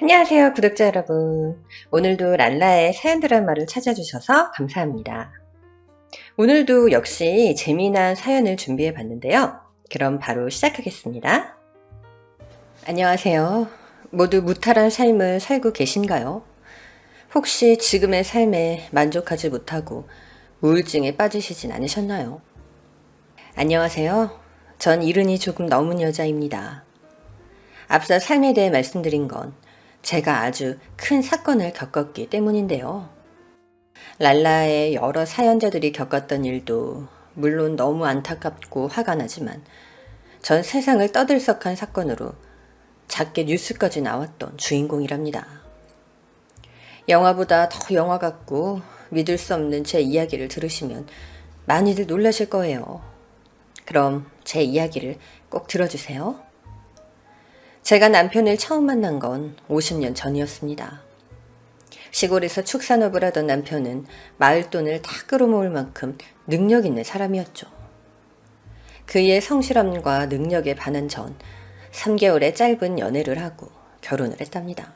안녕하세요, 구독자 여러분. 오늘도 랄라의 사연 드라마를 찾아주셔서 감사합니다. 오늘도 역시 재미난 사연을 준비해 봤는데요. 그럼 바로 시작하겠습니다. 안녕하세요. 모두 무탈한 삶을 살고 계신가요? 혹시 지금의 삶에 만족하지 못하고 우울증에 빠지시진 않으셨나요? 안녕하세요. 전 이른이 조금 넘은 여자입니다. 앞서 삶에 대해 말씀드린 건 제가 아주 큰 사건을 겪었기 때문인데요. 랄라의 여러 사연자들이 겪었던 일도 물론 너무 안타깝고 화가 나지만 전 세상을 떠들썩한 사건으로 작게 뉴스까지 나왔던 주인공이랍니다. 영화보다 더 영화 같고 믿을 수 없는 제 이야기를 들으시면 많이들 놀라실 거예요. 그럼 제 이야기를 꼭 들어주세요. 제가 남편을 처음 만난 건 50년 전이었습니다. 시골에서 축산업을 하던 남편은 마을 돈을 다 끌어모을 만큼 능력 있는 사람이었죠. 그의 성실함과 능력에 반한 전 3개월의 짧은 연애를 하고 결혼을 했답니다.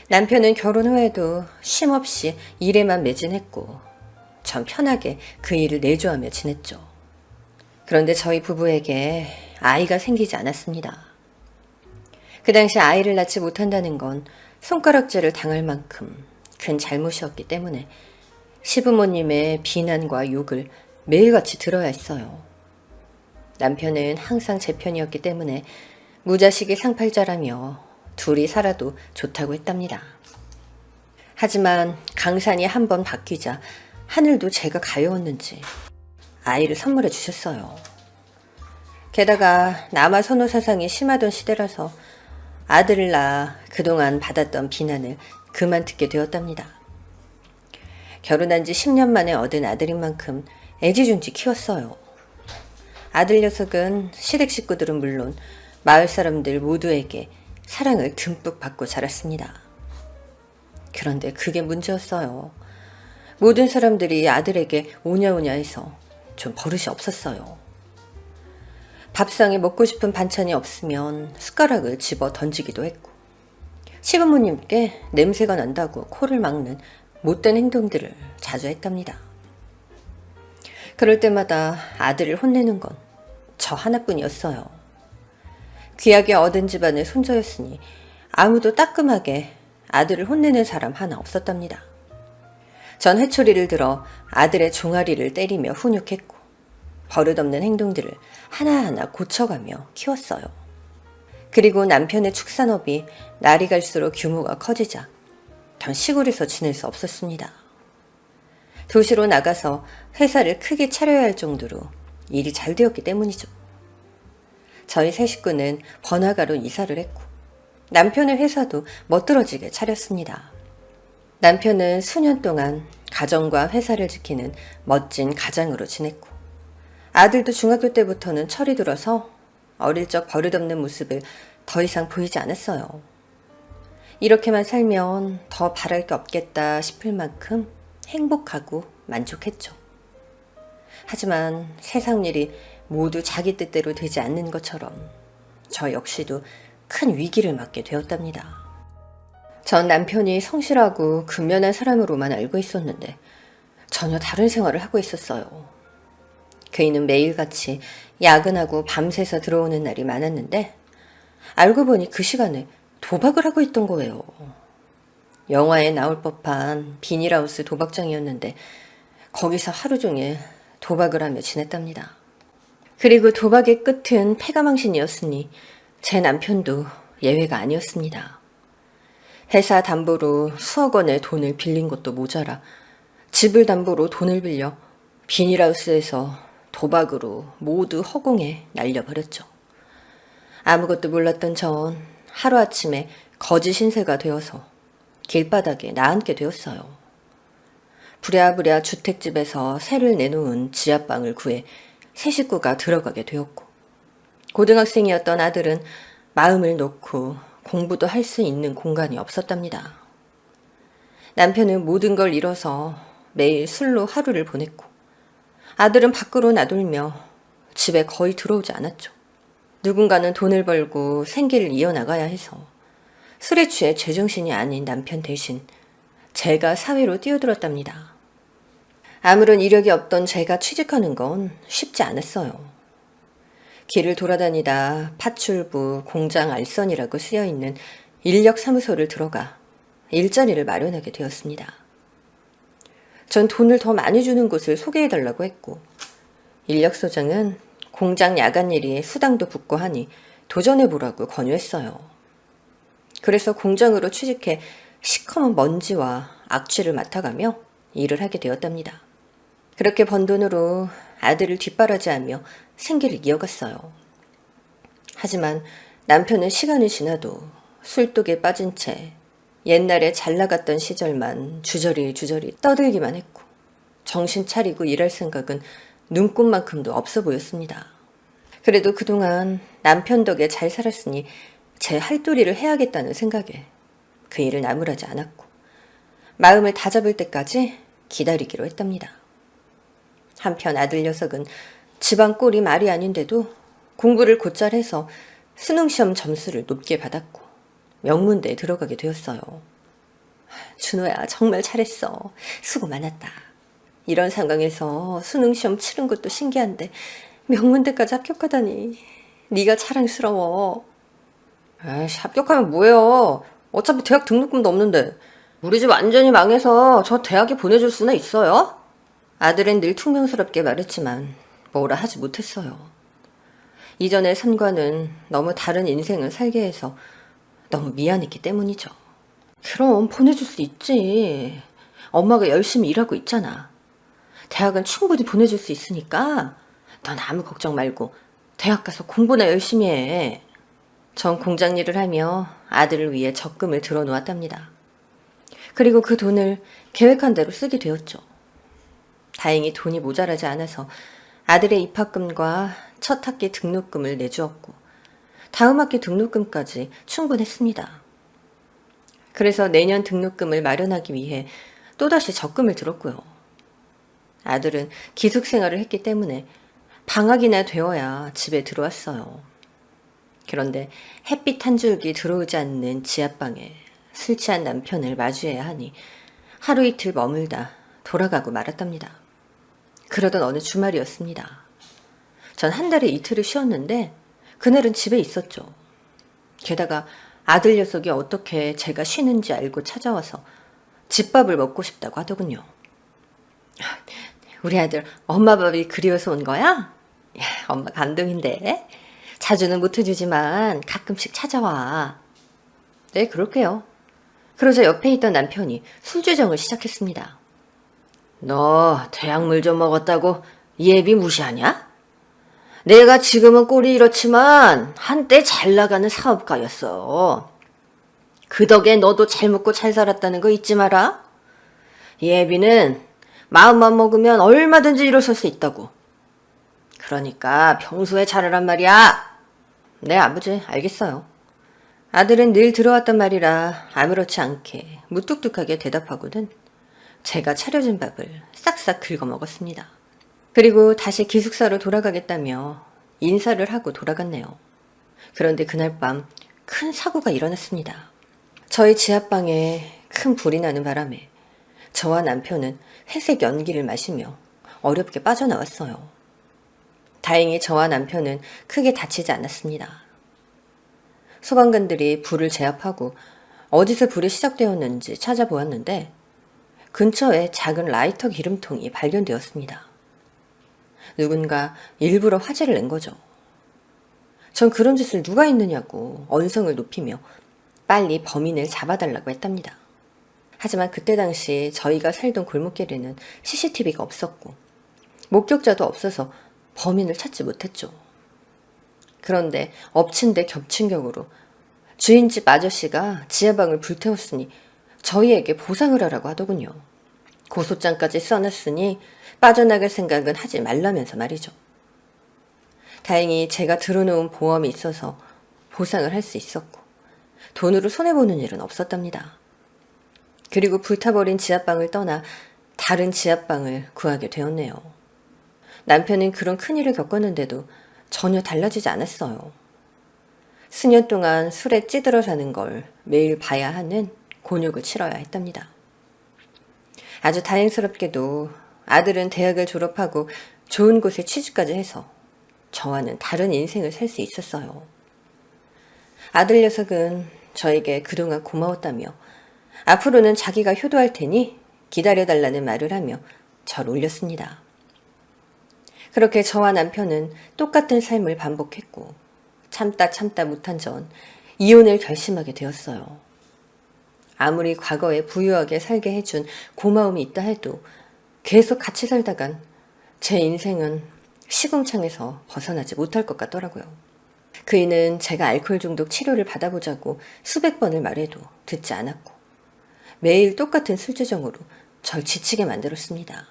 남편은 결혼 후에도 쉼없이 일에만 매진했고 전 편하게 그 일을 내조하며 지냈죠. 그런데 저희 부부에게 아이가 생기지 않았습니다. 그 당시 아이를 낳지 못한다는 건 손가락질을 당할 만큼 큰 잘못이었기 때문에 시부모님의 비난과 욕을 매일같이 들어야 했어요. 남편은 항상 제 편이었기 때문에 무자식이 상팔자라며 둘이 살아도 좋다고 했답니다. 하지만 강산이 한 번 바뀌자 하늘도 제가 가여웠는지 아이를 선물해 주셨어요. 게다가 남아 선호 사상이 심하던 시대라서 아들을 낳아 그동안 받았던 비난을 그만 듣게 되었답니다. 결혼한 지 10년 만에 얻은 아들인 만큼 애지중지 키웠어요. 아들 녀석은 시댁 식구들은 물론 마을 사람들 모두에게 사랑을 듬뿍 받고 자랐습니다. 그런데 그게 문제였어요. 모든 사람들이 아들에게 오냐오냐 해서 좀 버릇이 없었어요. 밥상에 먹고 싶은 반찬이 없으면 숟가락을 집어 던지기도 했고 시부모님께 냄새가 난다고 코를 막는 못된 행동들을 자주 했답니다. 그럴 때마다 아들을 혼내는 건 저 하나뿐이었어요. 귀하게 얻은 집안의 손자였으니 아무도 따끔하게 아들을 혼내는 사람 하나 없었답니다. 전 회초리를 들어 아들의 종아리를 때리며 훈육했고 버릇없는 행동들을 하나하나 고쳐가며 키웠어요. 그리고 남편의 축산업이 날이 갈수록 규모가 커지자 전 시골에서 지낼 수 없었습니다. 도시로 나가서 회사를 크게 차려야 할 정도로 일이 잘 되었기 때문이죠. 저희 세 식구는 번화가로 이사를 했고 남편의 회사도 멋들어지게 차렸습니다. 남편은 수년 동안 가정과 회사를 지키는 멋진 가장으로 지냈고 아들도 중학교 때부터는 철이 들어서 어릴 적 버릇없는 모습을 더 이상 보이지 않았어요. 이렇게만 살면 더 바랄 게 없겠다 싶을 만큼 행복하고 만족했죠. 하지만 세상 일이 모두 자기 뜻대로 되지 않는 것처럼 저 역시도 큰 위기를 맞게 되었답니다. 전 남편이 성실하고 근면한 사람으로만 알고 있었는데 전혀 다른 생활을 하고 있었어요. 그이는 매일같이 야근하고 밤새서 들어오는 날이 많았는데 알고 보니 그 시간에 도박을 하고 있던 거예요. 영화에 나올 법한 비닐하우스 도박장이었는데 거기서 하루 종일 도박을 하며 지냈답니다. 그리고 도박의 끝은 패가망신이었으니 제 남편도 예외가 아니었습니다. 회사 담보로 수억 원의 돈을 빌린 것도 모자라 집을 담보로 돈을 빌려 비닐하우스에서 도박으로 모두 허공에 날려버렸죠. 아무것도 몰랐던 전 하루아침에 거지 신세가 되어서 길바닥에 나앉게 되었어요. 부랴부랴 주택집에서 새를 내놓은 지하방을 구해 세 식구가 들어가게 되었고 고등학생이었던 아들은 마음을 놓고 공부도 할 수 있는 공간이 없었답니다. 남편은 모든 걸 잃어서 매일 술로 하루를 보냈고 아들은 밖으로 나돌며 집에 거의 들어오지 않았죠. 누군가는 돈을 벌고 생계를 이어나가야 해서 술에 취해 제정신이 아닌 남편 대신 제가 사회로 뛰어들었답니다. 아무런 이력이 없던 제가 취직하는 건 쉽지 않았어요. 길을 돌아다니다 파출부, 공장 알선이라고 쓰여있는 인력사무소를 들어가 일자리를 마련하게 되었습니다. 전 돈을 더 많이 주는 곳을 소개해달라고 했고, 인력소장은 공장 야간일이 수당도 붙고 하니 도전해보라고 권유했어요. 그래서 공장으로 취직해 시커먼 먼지와 악취를 맡아가며 일을 하게 되었답니다. 그렇게 번 돈으로 아들을 뒷바라지하며 생계를 이어갔어요. 하지만 남편은 시간이 지나도 술독에 빠진 채 옛날에 잘 나갔던 시절만 주저리 떠들기만 했고, 정신 차리고 일할 생각은 눈꽃만큼도 없어 보였습니다. 그래도 그동안 남편 덕에 잘 살았으니 제 할도리를 해야겠다는 생각에 그 일을 나무라지 않았고, 마음을 다잡을 때까지 기다리기로 했답니다. 한편 아들 녀석은 집안 꼴이 말이 아닌데도 공부를 곧잘 해서 수능시험 점수를 높게 받았고 명문대에 들어가게 되었어요. 준호야, 정말 잘했어. 수고 많았다. 이런 상황에서 수능시험 치른 것도 신기한데 명문대까지 합격하다니 네가 자랑스러워. 에이씨, 합격하면 뭐예요. 어차피 대학 등록금도 없는데. 우리 집 완전히 망해서 저 대학에 보내줄 수나 있어요? 아들은 늘 퉁명스럽게 말했지만 뭐라 하지 못했어요. 이전의 선과는 너무 다른 인생을 살게 해서 너무 미안했기 때문이죠. 그럼 보내줄 수 있지. 엄마가 열심히 일하고 있잖아. 대학은 충분히 보내줄 수 있으니까 넌 아무 걱정 말고 대학 가서 공부나 열심히 해. 전 공장 일을 하며 아들을 위해 적금을 들어놓았답니다. 그리고 그 돈을 계획한 대로 쓰게 되었죠. 다행히 돈이 모자라지 않아서 아들의 입학금과 첫 학기 등록금을 내주었고, 다음 학기 등록금까지 충분했습니다. 그래서 내년 등록금을 마련하기 위해 또다시 적금을 들었고요. 아들은 기숙생활을 했기 때문에 방학이나 되어야 집에 들어왔어요. 그런데 햇빛 한 줄기 들어오지 않는 지하방에 술 취한 남편을 마주해야 하니 하루 이틀 머물다 돌아가고 말았답니다. 그러던 어느 주말이었습니다. 전 한 달에 이틀을 쉬었는데 그날은 집에 있었죠. 게다가 아들 녀석이 어떻게 제가 쉬는지 알고 찾아와서 집밥을 먹고 싶다고 하더군요. 우리 아들 엄마 밥이 그리워서 온 거야? 야, 엄마 감동인데. 자주는 못 해주지만 가끔씩 찾아와. 네, 그럴게요. 그러자 옆에 있던 남편이 술주정을 시작했습니다. 너 대학물 좀 먹었다고 예비 무시하냐? 내가 지금은 꼴이 이렇지만 한때 잘 나가는 사업가였어. 그 덕에 너도 잘 먹고 잘 살았다는 거 잊지 마라. 예비는 마음만 먹으면 얼마든지 일어설 수 있다고. 그러니까 평소에 잘하란 말이야. 네, 아버지, 알겠어요. 아들은 늘 들어왔단 말이라 아무렇지 않게 무뚝뚝하게 대답하고는 제가 차려준 밥을 싹싹 긁어 먹었습니다. 그리고 다시 기숙사로 돌아가겠다며 인사를 하고 돌아갔네요. 그런데 그날 밤 큰 사고가 일어났습니다. 저희 지하방에 큰 불이 나는 바람에 저와 남편은 회색 연기를 마시며 어렵게 빠져나왔어요. 다행히 저와 남편은 크게 다치지 않았습니다. 소방관들이 불을 제압하고 어디서 불이 시작되었는지 찾아보았는데 근처에 작은 라이터 기름통이 발견되었습니다. 누군가 일부러 화재를 낸 거죠. 전 그런 짓을 누가 했느냐고 언성을 높이며 빨리 범인을 잡아달라고 했답니다. 하지만 그때 당시 저희가 살던 골목길에는 CCTV가 없었고 목격자도 없어서 범인을 찾지 못했죠. 그런데 엎친 데 겹친 격으로 주인집 아저씨가 지하방을 불태웠으니 저희에게 보상을 하라고 하더군요. 고소장까지 써놨으니 빠져나갈 생각은 하지 말라면서 말이죠. 다행히 제가 들어놓은 보험이 있어서 보상을 할 수 있었고 돈으로 손해보는 일은 없었답니다. 그리고 불타버린 지하방을 떠나 다른 지하방을 구하게 되었네요. 남편은 그런 큰일을 겪었는데도 전혀 달라지지 않았어요. 수년 동안 술에 찌들어 사는 걸 매일 봐야 하는 곤욕을 치러야 했답니다. 아주 다행스럽게도 아들은 대학을 졸업하고 좋은 곳에 취직까지 해서 저와는 다른 인생을 살 수 있었어요. 아들 녀석은 저에게 그동안 고마웠다며 앞으로는 자기가 효도할 테니 기다려달라는 말을 하며 절 올렸습니다. 그렇게 저와 남편은 똑같은 삶을 반복했고 참다 못한 전 이혼을 결심하게 되었어요. 아무리 과거에 부유하게 살게 해준 고마움이 있다 해도 계속 같이 살다간 제 인생은 시궁창에서 벗어나지 못할 것 같더라고요. 그이는 제가 알코올 중독 치료를 받아보자고 수백 번을 말해도 듣지 않았고 매일 똑같은 술주정으로 절 지치게 만들었습니다.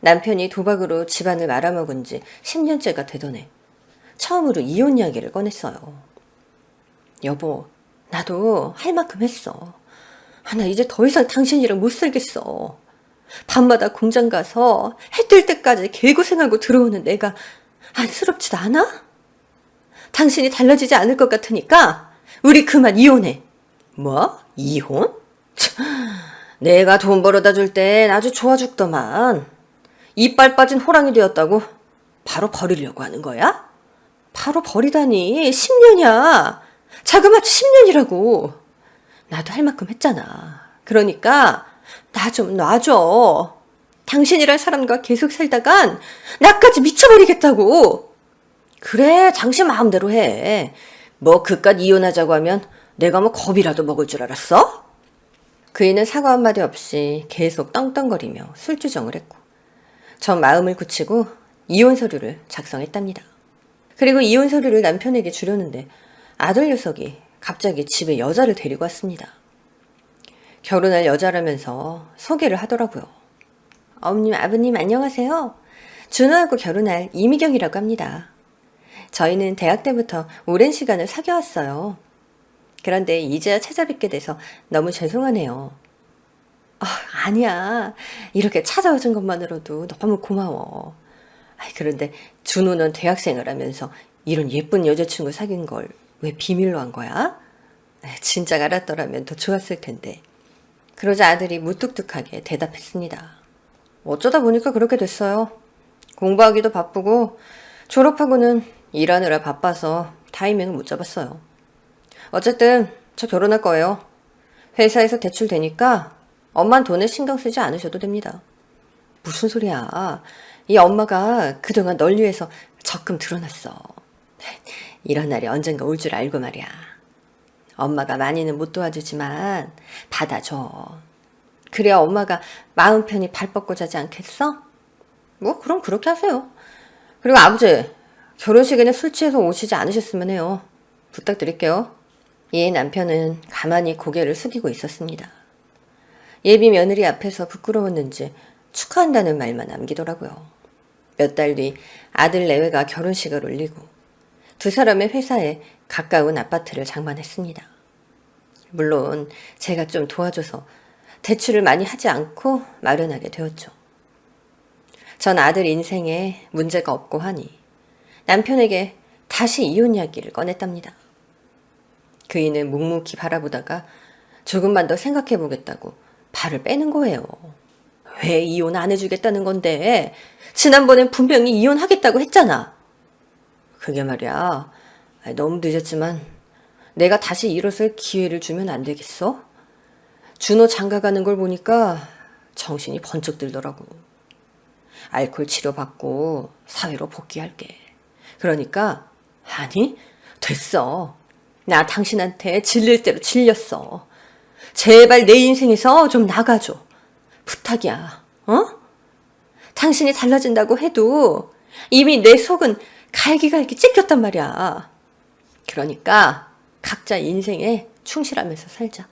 남편이 도박으로 집안을 말아먹은 지 10년째가 되던 해 처음으로 이혼 이야기를 꺼냈어요. 여보, 나도 할 만큼 했어. 나 이제 더 이상 당신이랑 못 살겠어. 밤마다 공장 가서 해 뜰 때까지 개고생하고 들어오는 내가 안쓰럽지도 않아? 당신이 달라지지 않을 것 같으니까 우리 그만 이혼해. 뭐? 이혼? 내가 돈 벌어다 줄 땐 아주 좋아 죽더만. 이빨 빠진 호랑이 되었다고 바로 버리려고 하는 거야? 바로 버리다니 10년이야. 자그마치 10년이라고. 나도 할 만큼 했잖아. 그러니까 나 좀 놔줘. 당신이란 사람과 계속 살다간 나까지 미쳐버리겠다고. 그래, 당신 마음대로 해. 뭐 그깟 이혼하자고 하면 내가 뭐 겁이라도 먹을 줄 알았어? 그이는 사과 한마디 없이 계속 떵떵거리며 술주정을 했고 전 마음을 굳히고 이혼 서류를 작성했답니다. 그리고 이혼 서류를 남편에게 주려는데 아들 녀석이 갑자기 집에 여자를 데리고 왔습니다. 결혼할 여자라면서 소개를 하더라고요. 어머님, 아버님 안녕하세요. 준호하고 결혼할 이미경이라고 합니다. 저희는 대학 때부터 오랜 시간을 사귀어왔어요. 그런데 이제야 찾아뵙게 돼서 너무 죄송하네요. 아니야. 이렇게 찾아와준 것만으로도 너무 고마워. 그런데 준호는 대학생을 하면서 이런 예쁜 여자친구 사귄 걸 왜 비밀로 한 거야? 진작 알았더라면 더 좋았을 텐데. 그러자 아들이 무뚝뚝하게 대답했습니다. 어쩌다 보니까 그렇게 됐어요. 공부하기도 바쁘고 졸업하고는 일하느라 바빠서 타이밍을 못 잡았어요. 어쨌든 저 결혼할 거예요. 회사에서 대출 되니까 엄만 돈에 신경 쓰지 않으셔도 됩니다. 무슨 소리야. 이 엄마가 그동안 널 위해서 적금 들어놨어. 이런 날이 언젠가 올 줄 알고 말이야. 엄마가 많이는 못 도와주지만 받아줘. 그래야 엄마가 마음 편히 발 뻗고 자지 않겠어? 뭐 그럼 그렇게 하세요. 그리고 아버지, 결혼식에는 술 취해서 오시지 않으셨으면 해요. 부탁드릴게요. 이에 남편은 가만히 고개를 숙이고 있었습니다. 예비 며느리 앞에서 부끄러웠는지 축하한다는 말만 남기더라고요. 몇 달 뒤 아들 내외가 결혼식을 올리고 두 사람의 회사에 가까운 아파트를 장만했습니다. 물론 제가 좀 도와줘서 대출을 많이 하지 않고 마련하게 되었죠. 전 아들 인생에 문제가 없고 하니 남편에게 다시 이혼 이야기를 꺼냈답니다. 그이는 묵묵히 바라보다가 조금만 더 생각해보겠다고 발을 빼는 거예요. 왜 이혼 안 해주겠다는 건데? 지난번엔 분명히 이혼하겠다고 했잖아. 그게 말이야. 너무 늦었지만 내가 다시 일어설 기회를 주면 안 되겠어? 준호 장가가는 걸 보니까 정신이 번쩍 들더라고. 알코올 치료 받고 사회로 복귀할게. 그러니까 아니 됐어. 나 당신한테 질릴 대로 질렸어. 제발 내 인생에서 좀 나가줘. 부탁이야. 당신이 달라진다고 해도 이미 내 속은 갈기갈기 찢겼단 말이야. 그러니까 각자 인생에 충실하면서 살자.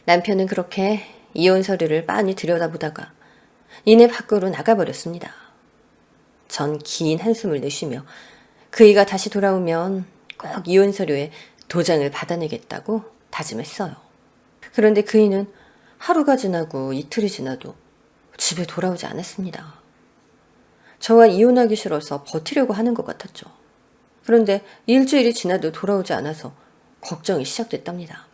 남편은 그렇게 이혼 서류를 빤히 들여다보다가 이내 밖으로 나가버렸습니다. 전 긴 한숨을 내쉬며 그이가 다시 돌아오면 꼭 이혼 서류에 도장을 받아내겠다고 다짐했어요. 그런데 그이는 하루가 지나고 이틀이 지나도 집에 돌아오지 않았습니다. 저와 이혼하기 싫어서 버티려고 하는 것 같았죠. 그런데 일주일이 지나도 돌아오지 않아서 걱정이 시작됐답니다.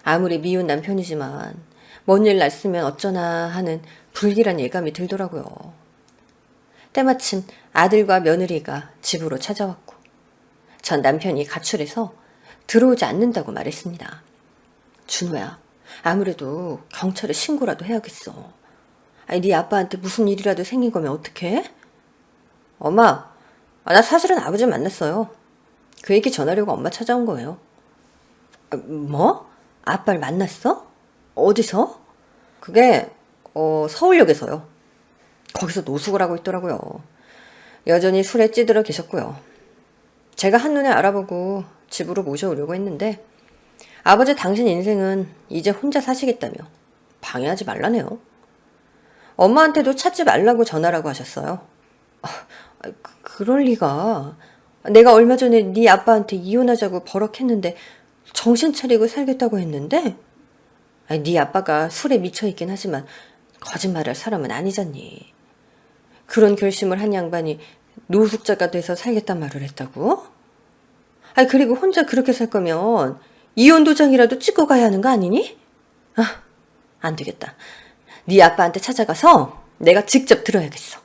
아무리 미운 남편이지만 뭔 일 났으면 어쩌나 하는 불길한 예감이 들더라고요. 때마침 아들과 며느리가 집으로 찾아왔고 전 남편이 가출해서 들어오지 않는다고 말했습니다. 준호야, 아무래도 경찰에 신고라도 해야겠어. 아니, 네 아빠한테 무슨 일이라도 생긴 거면 어떡해? 엄마, 나 사실은 아버지 만났어요. 그 얘기 전하려고 엄마 찾아온 거예요. 뭐? 아빠를 만났어? 어디서? 그게 서울역에서요. 거기서 노숙을 하고 있더라고요. 여전히 술에 찌들어 계셨고요. 제가 한눈에 알아보고 집으로 모셔오려고 했는데 아버지 당신 인생은 이제 혼자 사시겠다며 방해하지 말라네요. 엄마한테도 찾지 말라고 전하라고 하셨어요. 그럴 리가. 내가 얼마 전에 네 아빠한테 이혼하자고 버럭했는데 정신 차리고 살겠다고 했는데 네 아빠가 술에 미쳐있긴 하지만 거짓말할 사람은 아니잖니. 그런 결심을 한 양반이 노숙자가 돼서 살겠단 말을 했다고? 그리고 혼자 그렇게 살 거면 이혼 도장이라도 찍고 가야 하는 거 아니니? 안 되겠다. 네 아빠한테 찾아가서 내가 직접 들어야겠어.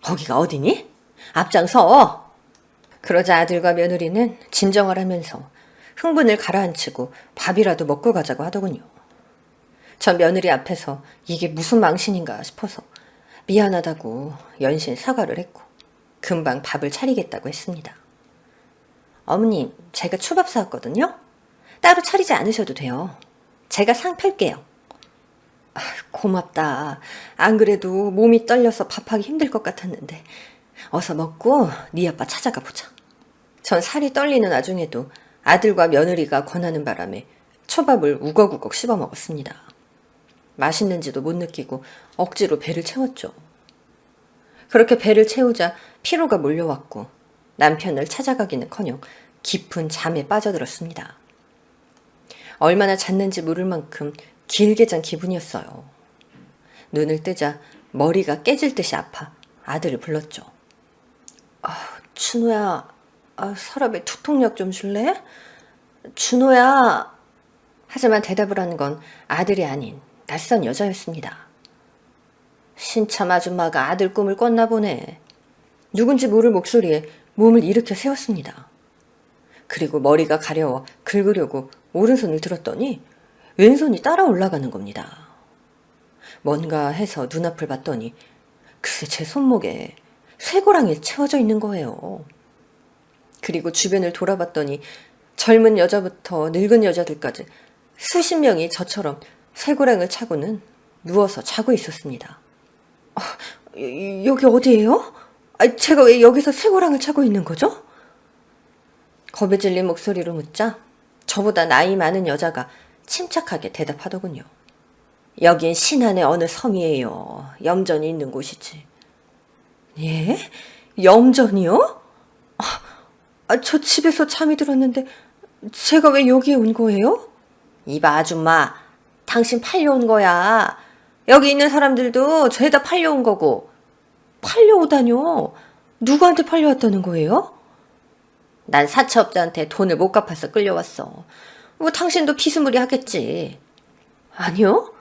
거기가 어디니? 앞장서. 그러자 아들과 며느리는 진정을 하면서 흥분을 가라앉히고 밥이라도 먹고 가자고 하더군요. 전 며느리 앞에서 이게 무슨 망신인가 싶어서 미안하다고 연신 사과를 했고 금방 밥을 차리겠다고 했습니다. 어머님, 제가 초밥 사왔거든요. 따로 차리지 않으셔도 돼요. 제가 상 펼게요. 고맙다. 안 그래도 몸이 떨려서 밥하기 힘들 것 같았는데 어서 먹고 네 아빠 찾아가 보자. 전 살이 떨리는 와중에도 아들과 며느리가 권하는 바람에 초밥을 우걱우걱 씹어 먹었습니다. 맛있는지도 못 느끼고 억지로 배를 채웠죠. 그렇게 배를 채우자 피로가 몰려왔고 남편을 찾아가기는커녕 깊은 잠에 빠져들었습니다. 얼마나 잤는지 모를 만큼 길게 잔 기분이었어요. 눈을 뜨자 머리가 깨질 듯이 아파 아들을 불렀죠. 준호야, 서랍에 두통약 좀 줄래? 준호야. 하지만 대답을 하는 건 아들이 아닌 낯선 여자였습니다. 신참 아줌마가 아들 꿈을 꿨나 보네. 누군지 모를 목소리에 몸을 일으켜 세웠습니다. 그리고 머리가 가려워 긁으려고 오른손을 들었더니 왼손이 따라 올라가는 겁니다. 뭔가 해서 눈앞을 봤더니 글쎄 제 손목에 쇠고랑이 채워져 있는 거예요. 그리고 주변을 돌아봤더니 젊은 여자부터 늙은 여자들까지 수십 명이 저처럼 쇠고랑을 차고는 누워서 자고 있었습니다. 여기 어디예요? 제가 왜 여기서 쇠고랑을 차고 있는 거죠? 겁에 질린 목소리로 묻자 저보다 나이 많은 여자가 침착하게 대답하더군요. 여긴 신안의 어느 섬이에요. 염전이 있는 곳이지. 예? 염전이요? 저 집에서 잠이 들었는데 제가 왜 여기에 온 거예요? 이봐 아줌마, 당신 팔려온 거야. 여기 있는 사람들도 죄다 팔려온 거고. 팔려오다뇨? 누구한테 팔려왔다는 거예요? 난 사채업자한테 돈을 못 갚아서 끌려왔어. 뭐 당신도 비스무리 하겠지. 아니요,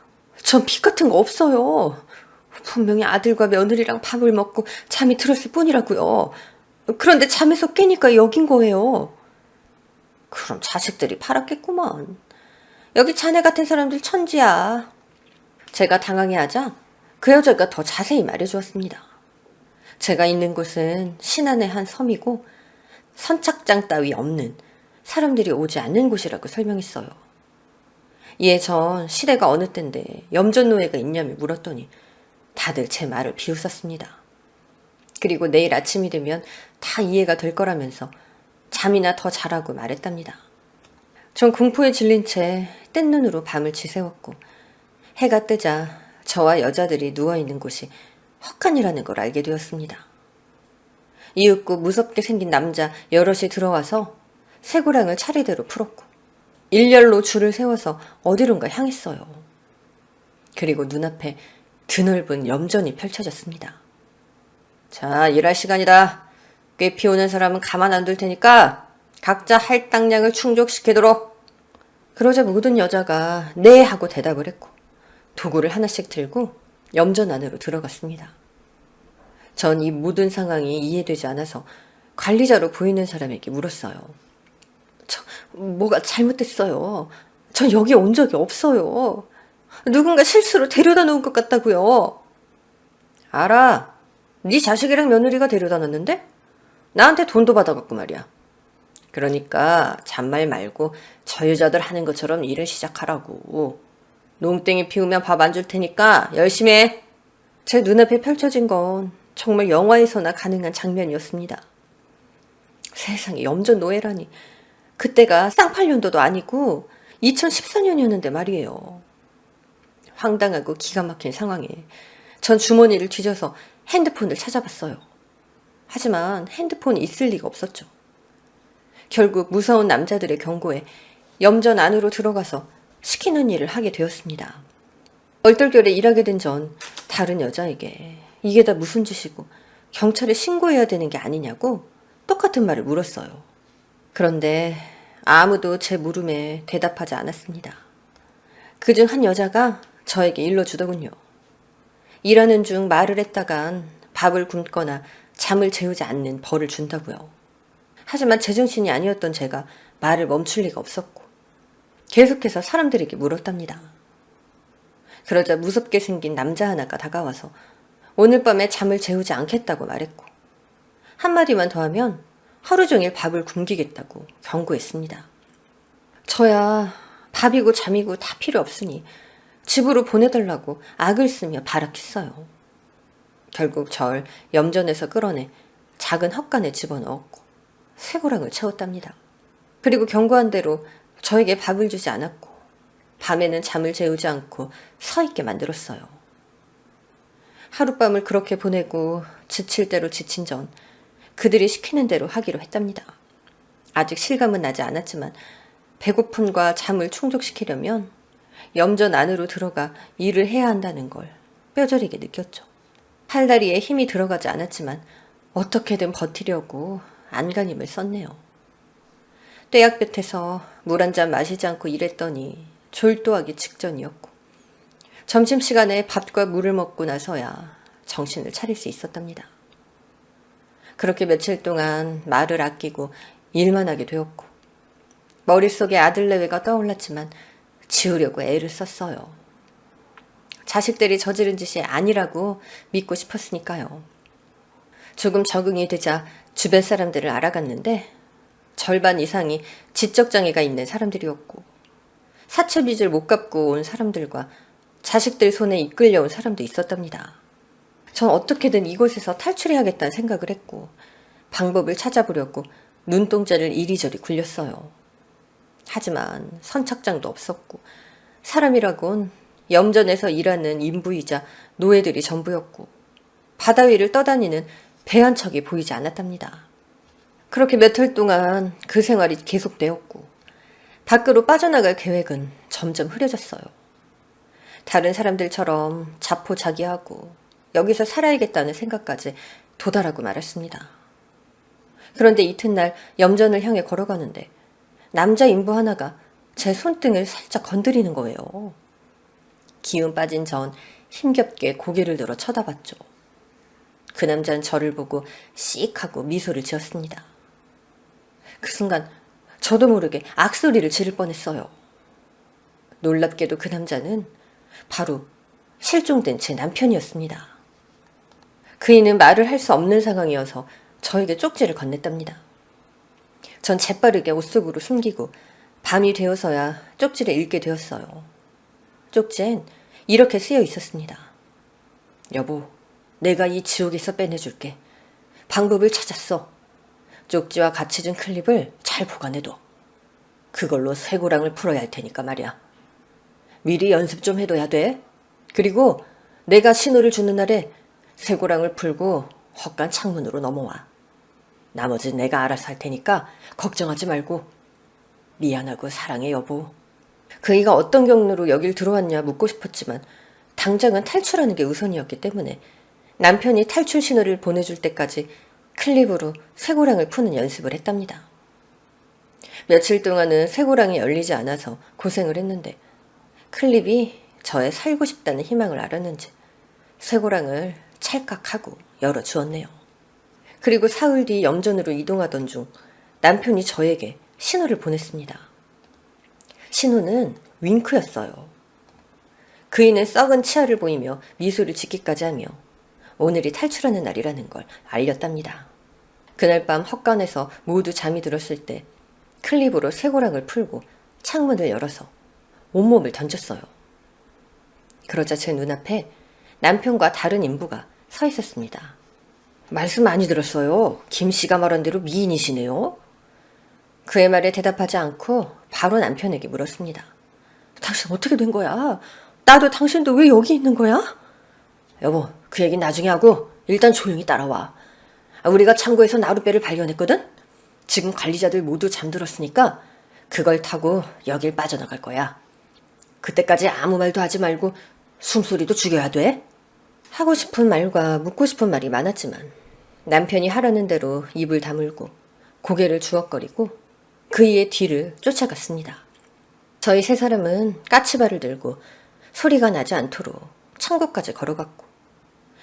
전 빚 같은 거 없어요. 분명히 아들과 며느리랑 밥을 먹고 잠이 들었을 뿐이라고요. 그런데 잠에서 깨니까 여긴 거예요. 그럼 자식들이 팔았겠구먼. 여기 자네 같은 사람들 천지야. 제가 당황해하자 그 여자가 더 자세히 말해주었습니다. 제가 있는 곳은 신안의 한 섬이고 선착장 따위 없는 사람들이 오지 않는 곳이라고 설명했어요. 이에 전 시대가 어느 때인데 염전노예가 있냐며 물었더니 다들 제 말을 비웃었습니다. 그리고 내일 아침이 되면 다 이해가 될 거라면서 잠이나 더 자라고 말했답니다. 전 공포에 질린 채 뜬 눈으로 밤을 지새웠고 해가 뜨자 저와 여자들이 누워있는 곳이 헛간이라는 걸 알게 되었습니다. 이윽고 무섭게 생긴 남자 여럿이 들어와서 쇠고랑을 차례대로 풀었고 일렬로 줄을 세워서 어디론가 향했어요. 그리고 눈앞에 드넓은 염전이 펼쳐졌습니다. 자, 일할 시간이다. 꽤 피우는 사람은 가만 안 둘 테니까 각자 할당량을 충족시키도록. 그러자 모든 여자가 네 하고 대답을 했고 도구를 하나씩 들고 염전 안으로 들어갔습니다. 전 이 모든 상황이 이해되지 않아서 관리자로 보이는 사람에게 물었어요. 뭐가 잘못됐어요. 전 여기 온 적이 없어요. 누군가 실수로 데려다 놓은 것 같다고요. 알아. 네 자식이랑 며느리가 데려다 놨는데? 나한테 돈도 받아갖고 말이야. 그러니까 잔말 말고 저 여자들 하는 것처럼 일을 시작하라고. 농땡이 피우면 밥 안 줄 테니까 열심히 해. 제 눈앞에 펼쳐진 건 정말 영화에서나 가능한 장면이었습니다. 세상에 염전 노예라니. 그때가 쌍팔년도도 아니고 2014년이었는데 말이에요. 황당하고 기가 막힌 상황에 전 주머니를 뒤져서 핸드폰을 찾아봤어요. 하지만 핸드폰이 있을 리가 없었죠. 결국 무서운 남자들의 경고에 염전 안으로 들어가서 시키는 일을 하게 되었습니다. 얼떨결에 일하게 된 전 다른 여자에게 이게 다 무슨 짓이고 경찰에 신고해야 되는 게 아니냐고 똑같은 말을 물었어요. 그런데 아무도 제 물음에 대답하지 않았습니다. 그중 한 여자가 저에게 일러주더군요. 일하는 중 말을 했다간 밥을 굶거나 잠을 재우지 않는 벌을 준다고요. 하지만 제정신이 아니었던 제가 말을 멈출 리가 없었고 계속해서 사람들에게 물었답니다. 그러자 무섭게 생긴 남자 하나가 다가와서 오늘 밤에 잠을 재우지 않겠다고 말했고 한마디만 더 하면 하루 종일 밥을 굶기겠다고 경고했습니다. 저야 밥이고 잠이고 다 필요 없으니 집으로 보내달라고 악을 쓰며 발악했어요. 결국 절 염전에서 끌어내 작은 헛간에 집어넣었고 쇠고랑을 채웠답니다. 그리고 경고한 대로 저에게 밥을 주지 않았고 밤에는 잠을 재우지 않고 서 있게 만들었어요. 하룻밤을 그렇게 보내고 지칠 대로 지친 전 그들이 시키는 대로 하기로 했답니다. 아직 실감은 나지 않았지만 배고픔과 잠을 충족시키려면 염전 안으로 들어가 일을 해야 한다는 걸 뼈저리게 느꼈죠. 팔다리에 힘이 들어가지 않았지만 어떻게든 버티려고 안간힘을 썼네요. 뙤약볕에서 물 한 잔 마시지 않고 일했더니 졸도하기 직전이었고 점심시간에 밥과 물을 먹고 나서야 정신을 차릴 수 있었답니다. 그렇게 며칠 동안 말을 아끼고 일만 하게 되었고 머릿속에 아들 내외가 떠올랐지만 지우려고 애를 썼어요. 자식들이 저지른 짓이 아니라고 믿고 싶었으니까요. 조금 적응이 되자 주변 사람들을 알아갔는데 절반 이상이 지적장애가 있는 사람들이었고 사채빚을 못 갚고 온 사람들과 자식들 손에 이끌려온 사람도 있었답니다. 전 어떻게든 이곳에서 탈출해야겠다는 생각을 했고 방법을 찾아보려고 눈동자를 이리저리 굴렸어요. 하지만 선착장도 없었고 사람이라곤 염전에서 일하는 인부이자 노예들이 전부였고 바다 위를 떠다니는 배 한 척이 보이지 않았답니다. 그렇게 몇 달 동안 그 생활이 계속되었고 밖으로 빠져나갈 계획은 점점 흐려졌어요. 다른 사람들처럼 자포자기하고 여기서 살아야겠다는 생각까지 도달하고 말았습니다. 그런데 이튿날 염전을 향해 걸어가는데 남자 인부 하나가 제 손등을 살짝 건드리는 거예요. 기운 빠진 전 힘겹게 고개를 들어 쳐다봤죠. 그 남자는 저를 보고 씩 하고 미소를 지었습니다. 그 순간 저도 모르게 악소리를 지를 뻔했어요. 놀랍게도 그 남자는 바로 실종된 제 남편이었습니다. 그이는 말을 할 수 없는 상황이어서 저에게 쪽지를 건넸답니다. 전 재빠르게 옷 속으로 숨기고 밤이 되어서야 쪽지를 읽게 되었어요. 쪽지엔 이렇게 쓰여 있었습니다. 여보, 내가 이 지옥에서 빼내줄게. 방법을 찾았어. 쪽지와 같이 준 클립을 잘 보관해둬. 그걸로 쇠고랑을 풀어야 할 테니까 말이야. 미리 연습 좀 해둬야 돼. 그리고 내가 신호를 주는 날에 쇠고랑을 풀고 헛간 창문으로 넘어와. 나머지는 내가 알아서 할 테니까 걱정하지 말고. 미안하고 사랑해 여보. 그이가 어떤 경로로 여길 들어왔냐 묻고 싶었지만 당장은 탈출하는 게 우선이었기 때문에 남편이 탈출 신호를 보내줄 때까지 클립으로 쇠고랑을 푸는 연습을 했답니다. 며칠 동안은 쇠고랑이 열리지 않아서 고생을 했는데 클립이 저의 살고 싶다는 희망을 알았는지 쇠고랑을 찰칵하고 열어주었네요. 그리고 사흘 뒤 염전으로 이동하던 중 남편이 저에게 신호를 보냈습니다. 신호는 윙크였어요. 그이는 썩은 치아를 보이며 미소를 짓기까지 하며 오늘이 탈출하는 날이라는 걸 알렸답니다. 그날 밤 헛간에서 모두 잠이 들었을 때 클립으로 쇠고랑을 풀고 창문을 열어서 온몸을 던졌어요. 그러자 제 눈앞에 남편과 다른 인부가 서 있었습니다. 말씀 많이 들었어요. 김 씨가 말한 대로 미인이시네요. 그의 말에 대답하지 않고 바로 남편에게 물었습니다. 당신 어떻게 된 거야? 나도 당신도 왜 여기 있는 거야? 여보, 그 얘기 나중에 하고 일단 조용히 따라와. 우리가 창고에서 나룻배를 발견했거든? 지금 관리자들 모두 잠들었으니까 그걸 타고 여길 빠져나갈 거야. 그때까지 아무 말도 하지 말고 숨소리도 죽여야 돼. 하고 싶은 말과 묻고 싶은 말이 많았지만 남편이 하라는 대로 입을 다물고 고개를 주걱거리고 그이의 뒤를 쫓아갔습니다. 저희 세 사람은 까치발을 들고 소리가 나지 않도록 창고까지 걸어갔고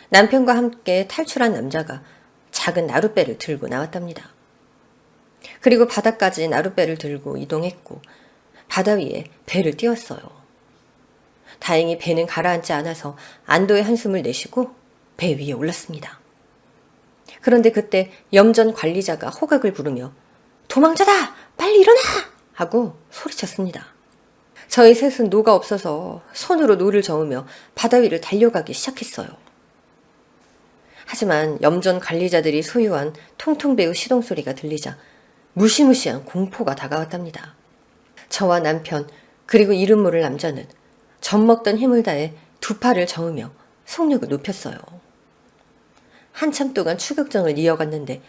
남편과 함께 탈출한 남자가 작은 나룻배를 들고 나왔답니다. 그리고 바다까지 나룻배를 들고 이동했고 바다 위에 배를 띄웠어요. 다행히 배는 가라앉지 않아서 안도의 한숨을 내쉬고 배 위에 올랐습니다. 그런데 그때 염전 관리자가 호각을 부르며 도망자다! 빨리 일어나! 하고 소리쳤습니다. 저희 셋은 노가 없어서 손으로 노를 저으며 바다 위를 달려가기 시작했어요. 하지만 염전 관리자들이 소유한 통통배우 시동소리가 들리자 무시무시한 공포가 다가왔답니다. 저와 남편 그리고 이름 모를 남자는 젖먹던 힘을 다해 두 팔을 저으며 속력을 높였어요. 한참 동안 추격전을 이어갔는데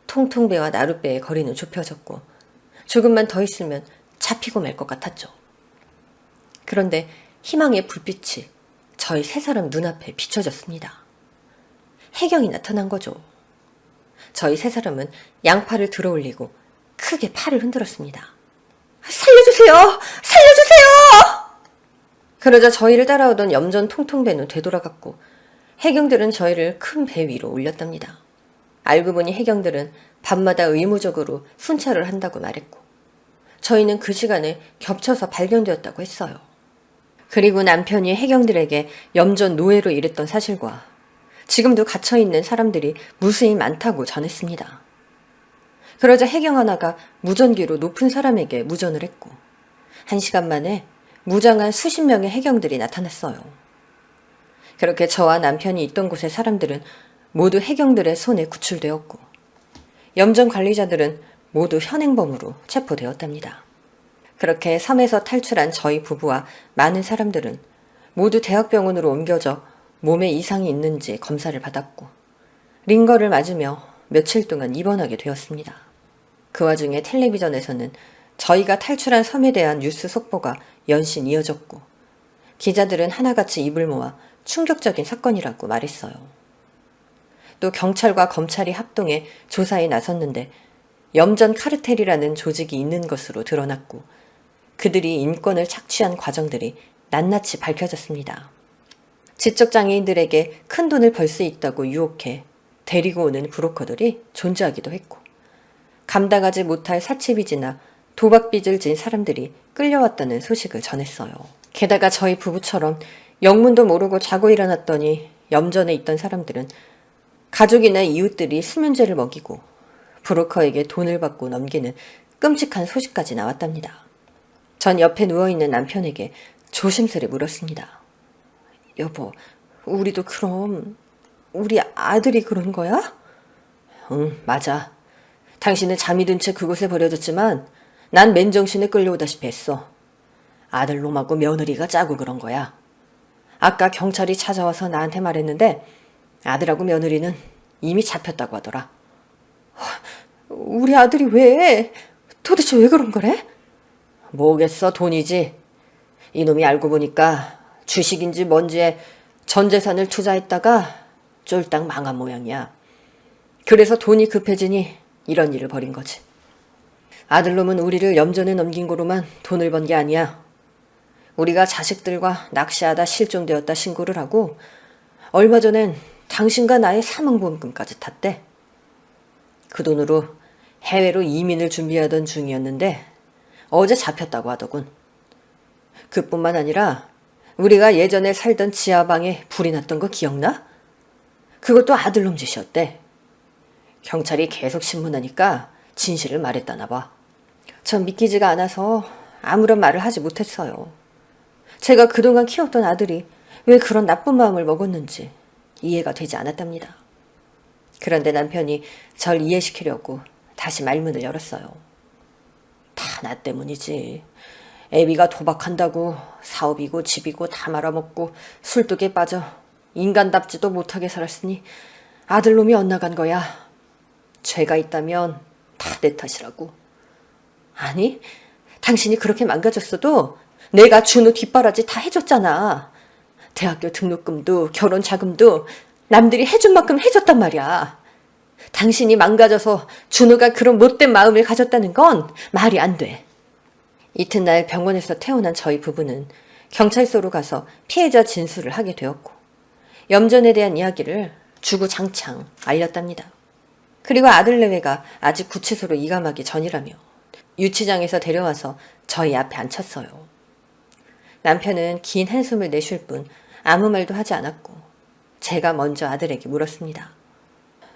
통통배와 나룻배의 거리는 좁혀졌고 조금만 더 있으면 잡히고 말 것 같았죠. 그런데 희망의 불빛이 저희 세 사람 눈앞에 비춰졌습니다. 해경이 나타난 거죠. 저희 세 사람은 양팔을 들어 올리고 크게 팔을 흔들었습니다. 살려주세요! 살려주세요! 그러자 저희를 따라오던 염전 통통배는 되돌아갔고 해경들은 저희를 큰 배 위로 올렸답니다. 알고 보니 해경들은 밤마다 의무적으로 순찰을 한다고 말했고 저희는 그 시간에 겹쳐서 발견되었다고 했어요. 그리고 남편이 해경들에게 염전 노예로 일했던 사실과 지금도 갇혀있는 사람들이 무수히 많다고 전했습니다. 그러자 해경 하나가 무전기로 높은 사람에게 무전을 했고 1시간 만에 무장한 수십 명의 해경들이 나타났어요. 그렇게 저와 남편이 있던 곳의 사람들은 모두 해경들의 손에 구출되었고 염전 관리자들은 모두 현행범으로 체포되었답니다. 그렇게 섬에서 탈출한 저희 부부와 많은 사람들은 모두 대학병원으로 옮겨져 몸에 이상이 있는지 검사를 받았고 링거를 맞으며 며칠 동안 입원하게 되었습니다. 그 와중에 텔레비전에서는 저희가 탈출한 섬에 대한 뉴스 속보가 연신 이어졌고 기자들은 하나같이 입을 모아 충격적인 사건이라고 말했어요. 또 경찰과 검찰이 합동해 조사에 나섰는데 염전 카르텔이라는 조직이 있는 것으로 드러났고 그들이 인권을 착취한 과정들이 낱낱이 밝혀졌습니다. 지적장애인들에게 큰 돈을 벌 수 있다고 유혹해 데리고 오는 브로커들이 존재하기도 했고 감당하지 못할 사치빚이나 도박빚을 진 사람들이 끌려왔다는 소식을 전했어요. 게다가 저희 부부처럼 영문도 모르고 자고 일어났더니 염전에 있던 사람들은 가족이나 이웃들이 수면제를 먹이고 브로커에게 돈을 받고 넘기는 끔찍한 소식까지 나왔답니다. 전 옆에 누워있는 남편에게 조심스레 물었습니다. 여보, 우리도 그럼 우리 아들이 그런 거야? 응, 맞아. 당신은 잠이 든 채 그곳에 버려졌지만 난 맨정신에 끌려오다시피 했어. 아들 놈하고 며느리가 짜고 그런 거야. 아까 경찰이 찾아와서 나한테 말했는데 아들하고 며느리는 이미 잡혔다고 하더라. 우리 아들이 왜? 도대체 왜 그런 거래? 뭐겠어, 돈이지. 이놈이 알고 보니까 주식인지 뭔지에 전 재산을 투자했다가 쫄딱 망한 모양이야. 그래서 돈이 급해지니 이런 일을 벌인 거지. 아들놈은 우리를 염전에 넘긴 거로만 돈을 번 게 아니야. 우리가 자식들과 낚시하다 실종되었다 신고를 하고 얼마 전엔 당신과 나의 사망보험금까지 탔대. 그 돈으로 해외로 이민을 준비하던 중이었는데 어제 잡혔다고 하더군. 그뿐만 아니라 우리가 예전에 살던 지하방에 불이 났던 거 기억나? 그것도 아들놈 짓이었대. 경찰이 계속 신문하니까 진실을 말했다나 봐. 전 믿기지가 않아서 아무런 말을 하지 못했어요. 제가 그동안 키웠던 아들이 왜 그런 나쁜 마음을 먹었는지 이해가 되지 않았답니다. 그런데 남편이 절 이해시키려고 다시 말문을 열었어요. 다 나 때문이지. 애비가 도박한다고 사업이고 집이고 다 말아먹고 술독에 빠져 인간답지도 못하게 살았으니 아들놈이 엇나간 거야. 죄가 있다면 다 내 탓이라고. 아니, 당신이 그렇게 망가졌어도 내가 준우 뒷바라지 다 해줬잖아. 대학교 등록금도 결혼 자금도 남들이 해준 만큼 해줬단 말이야. 당신이 망가져서 준우가 그런 못된 마음을 가졌다는 건 말이 안 돼. 이튿날 병원에서 퇴원한 저희 부부는 경찰서로 가서 피해자 진술을 하게 되었고 염전에 대한 이야기를 주구장창 알렸답니다. 그리고 아들 내외가 아직 구치소로 이감하기 전이라며 유치장에서 데려와서 저희 앞에 앉혔어요. 남편은 긴 한숨을 내쉴 뿐 아무 말도 하지 않았고 제가 먼저 아들에게 물었습니다.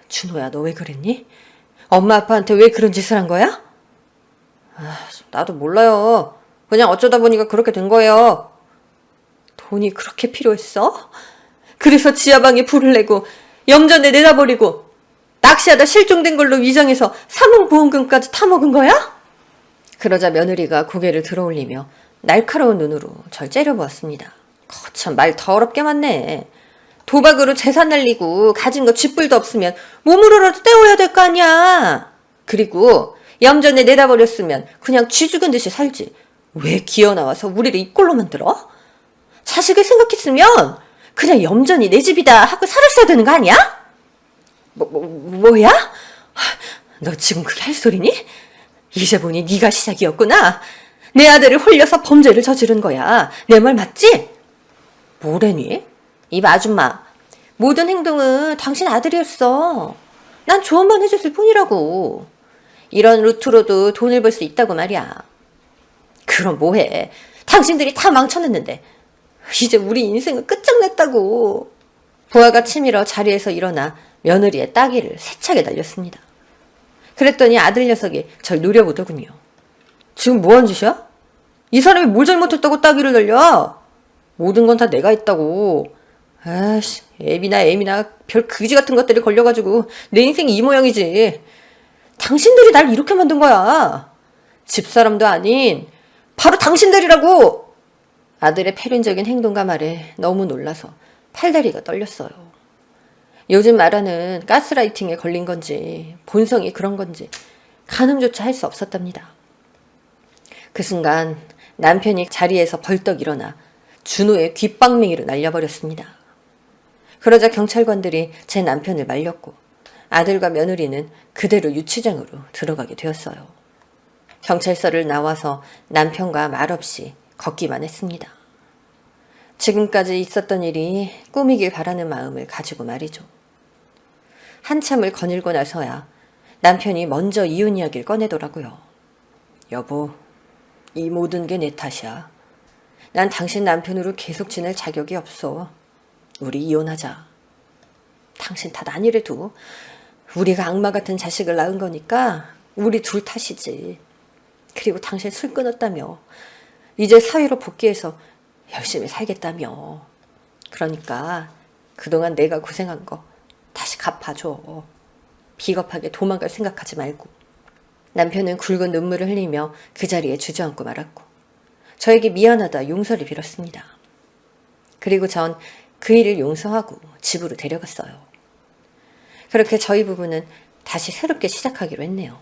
준호야, 너 왜 그랬니? 엄마 아빠한테 왜 그런 짓을 한 거야? 나도 몰라요. 그냥 어쩌다 보니까 그렇게 된 거예요. 돈이 그렇게 필요했어? 그래서 지하방에 불을 내고 염전에 내다버리고 낚시하다 실종된 걸로 위장해서 사망보험금까지 타먹은 거야? 그러자 며느리가 고개를 들어올리며 날카로운 눈으로 절 째려보았습니다. 거참 말 더럽게 많네. 도박으로 재산 날리고 가진 거 쥐뿔도 없으면 몸으로라도 때워야 될 거 아니야. 그리고 염전에 내다버렸으면 그냥 쥐 죽은 듯이 살지. 왜 기어나와서 우리를 이 꼴로 만들어? 자식을 생각했으면 그냥 염전이 내 집이다 하고 살았어야 되는 거 아니야? 뭐야? 너 지금 그게 할 소리니? 이제 보니 네가 시작이었구나. 내 아들을 홀려서 범죄를 저지른 거야. 내 말 맞지? 뭐래니? 이 아줌마, 모든 행동은 당신 아들이었어. 난 조언만 해줬을 뿐이라고. 이런 루트로도 돈을 벌 수 있다고 말이야. 그럼 뭐해? 당신들이 다 망쳐냈는데 이제 우리 인생은 끝장났다고. 부하가 치밀어 자리에서 일어나 며느리의 따귀를 세차게 날렸습니다. 그랬더니 아들 녀석이 절 노려보더군요. 지금 뭐한 짓이야? 이 사람이 뭘 잘못했다고 따귀를 날려? 모든 건 다 내가 했다고. 아이씨, 애미나 별 그지 같은 것들이 걸려가지고 내 인생이 이 모양이지. 당신들이 날 이렇게 만든 거야. 집사람도 아닌 바로 당신들이라고. 아들의 패륜적인 행동과 말에 너무 놀라서 팔다리가 떨렸어요. 요즘 말하는 가스라이팅에 걸린 건지 본성이 그런 건지 가늠조차 할 수 없었답니다. 그 순간 남편이 자리에서 벌떡 일어나 준호의 귓방맹이를 날려버렸습니다. 그러자 경찰관들이 제 남편을 말렸고 아들과 며느리는 그대로 유치장으로 들어가게 되었어요. 경찰서를 나와서 남편과 말없이 걷기만 했습니다. 지금까지 있었던 일이 꿈이길 바라는 마음을 가지고 말이죠. 한참을 거닐고 나서야 남편이 먼저 이혼 이야기를 꺼내더라고요. 여보, 이 모든 게 내 탓이야. 난 당신 남편으로 계속 지낼 자격이 없어. 우리 이혼하자. 당신 탓 아니래도 우리가 악마 같은 자식을 낳은 거니까 우리 둘 탓이지. 그리고 당신 술 끊었다며. 이제 사회로 복귀해서 열심히 살겠다며. 그러니까 그동안 내가 고생한 거 다시 갚아줘. 비겁하게 도망갈 생각하지 말고. 남편은 굵은 눈물을 흘리며 그 자리에 주저앉고 말았고 저에게 미안하다 용서를 빌었습니다. 그리고 전 그 일을 용서하고 집으로 데려갔어요. 그렇게 저희 부부는 다시 새롭게 시작하기로 했네요.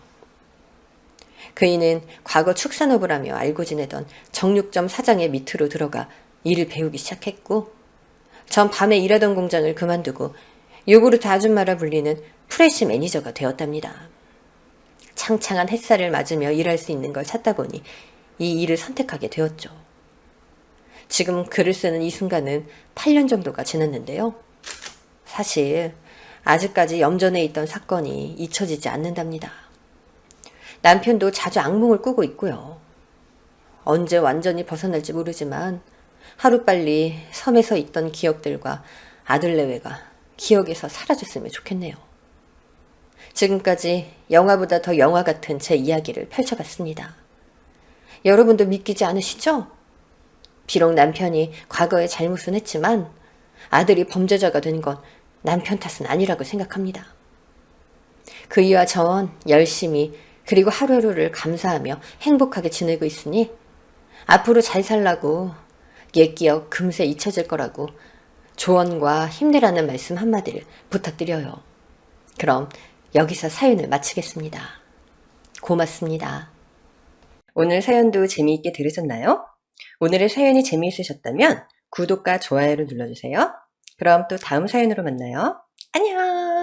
그이는 과거 축산업을 하며 알고 지내던 정육점 사장의 밑으로 들어가 일을 배우기 시작했고 전 밤에 일하던 공장을 그만두고 요구르트 아줌마라 불리는 프레시 매니저가 되었답니다. 창창한 햇살을 맞으며 일할 수 있는 걸 찾다 보니 이 일을 선택하게 되었죠. 지금 글을 쓰는 이 순간은 8년 정도가 지났는데요. 사실 아직까지 염전에 있던 사건이 잊혀지지 않는답니다. 남편도 자주 악몽을 꾸고 있고요. 언제 완전히 벗어날지 모르지만 하루빨리 섬에서 있던 기억들과 아들 내외가 기억에서 사라졌으면 좋겠네요. 지금까지 영화보다 더 영화 같은 제 이야기를 펼쳐봤습니다. 여러분도 믿기지 않으시죠? 비록 남편이 과거에 잘못은 했지만 아들이 범죄자가 된 건 남편 탓은 아니라고 생각합니다. 그이와 전 열심히 그리고 하루하루를 감사하며 행복하게 지내고 있으니 앞으로 잘 살라고 옛 기억 금세 잊혀질 거라고 조언과 힘내라는 말씀 한마디를 부탁드려요. 그럼 여기서 사연을 마치겠습니다. 고맙습니다. 오늘 사연도 재미있게 들으셨나요? 오늘의 사연이 재미있으셨다면 구독과 좋아요를 눌러주세요. 그럼 또 다음 사연으로 만나요. 안녕!